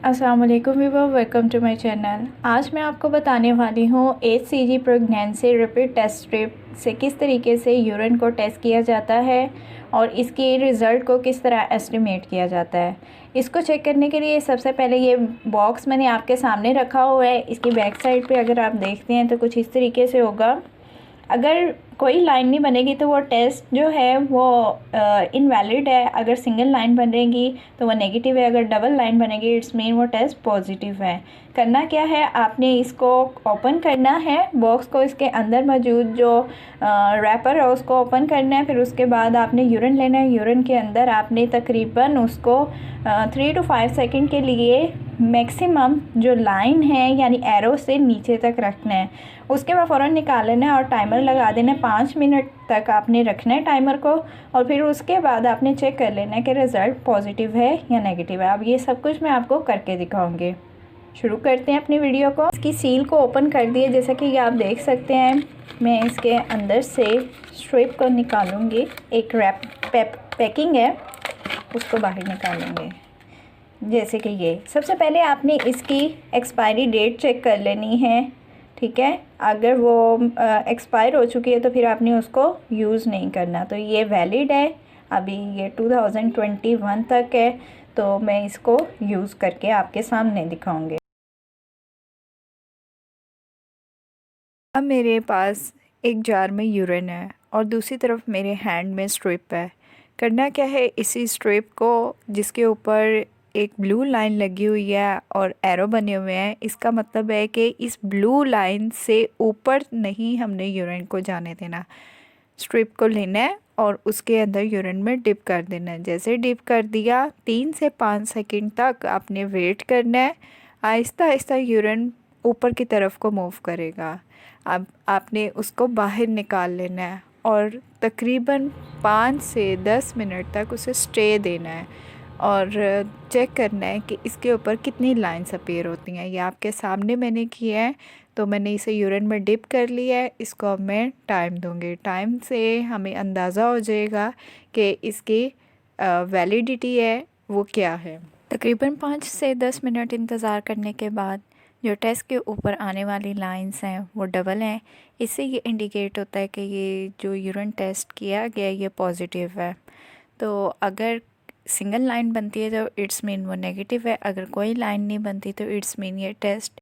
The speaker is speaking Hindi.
अस्सलाम वालेकुम viewer, welcome to my channel. आज मैं आपको बताने वाली हूँ HCG pregnancy repeat test strip से किस तरीके से यूरिन को टेस्ट किया जाता है और इसके रिज़ल्ट को किस तरह एस्टिमेट किया जाता है। इसको चेक करने के लिए सबसे पहले ये बॉक्स मैंने आपके सामने रखा हुआ है। इसकी बैक साइड पे अगर आप देखते हैं तो कुछ इस तरीके से होगा। अगर कोई लाइन नहीं बनेगी तो वो टेस्ट जो है वो इनवैलिड है। अगर सिंगल लाइन बनेगी तो वो नेगेटिव है। अगर डबल लाइन बनेगी इट्स मीन वो टेस्ट पॉजिटिव है। करना क्या है, आपने इसको ओपन करना है, बॉक्स को, इसके अंदर मौजूद जो रैपर है उसको ओपन करना है। फिर उसके बाद आपने यूरिन लेना है। यूरिन के अंदर आपने तकरीबन उसको 3 to 5 सेकंड के लिए मैक्सिमम जो लाइन है यानी एरो से नीचे तक रखना है। उसके बाद फ़ौरन निकाल लेना है और टाइमर लगा देना है। 5 मिनट तक आपने रखना है टाइमर को और फिर उसके बाद आपने चेक कर लेना है कि रिज़ल्ट पॉजिटिव है या नेगेटिव है। अब ये सब कुछ मैं आपको करके दिखाऊंगी। शुरू करते हैं अपनी वीडियो को। इसकी सील को ओपन कर दिए, जैसा कि आप देख सकते हैं। मैं इसके अंदर से स्ट्रिप को निकालूंगी। एक पैकिंग है उसको बाहर निकालेंगे। जैसे कि ये सबसे पहले आपने इसकी एक्सपायरी डेट चेक कर लेनी है, ठीक है। अगर वो एक्सपायर हो चुकी है तो फिर आपने उसको यूज़ नहीं करना। तो ये वैलिड है, अभी ये 2021 तक है, तो मैं इसको यूज़ करके आपके सामने दिखाऊंगी। अब मेरे पास एक जार में यूरिन है और दूसरी तरफ मेरे हैंड में स्ट्रिप है। करना क्या है, इसी स्ट्रिप को जिसके ऊपर एक ब्लू लाइन लगी हुई है और एरो बने हुए हैं, इसका मतलब है कि इस ब्लू लाइन से ऊपर नहीं हमने यूरिन को जाने देना। स्ट्रिप को लेना है और उसके अंदर यूरिन में डिप कर देना है। जैसे डिप कर दिया 3 से 5 सेकंड तक आपने वेट करना है। आहिस्ता आहिस्ता यूरिन ऊपर की तरफ को मूव करेगा। अब आपने उसको बाहर निकाल लेना है और तकरीबन 5 से 10 मिनट तक उसे स्टे देना है और चेक करना है कि इसके ऊपर कितनी लाइंस अपीयर होती हैं। ये आपके सामने मैंने किया है, तो मैंने इसे यूरिन में डिप कर लिया है। इसको अब मैं टाइम दूंगी। टाइम से हमें अंदाज़ा हो जाएगा कि इसकी वैलिडिटी है वो क्या है। तकरीबन 5 से 10 मिनट इंतज़ार करने के बाद जो टेस्ट के ऊपर आने वाली लाइंस हैं वो डबल हैं। इससे ये इंडिकेट होता है कि ये जो यूरिन टेस्ट किया गया ये पॉजिटिव है। तो अगर सिंगल लाइन बनती है तो इट्स मीन वो नेगेटिव है। अगर कोई लाइन नहीं बनती तो इट्स मीन ये टेस्ट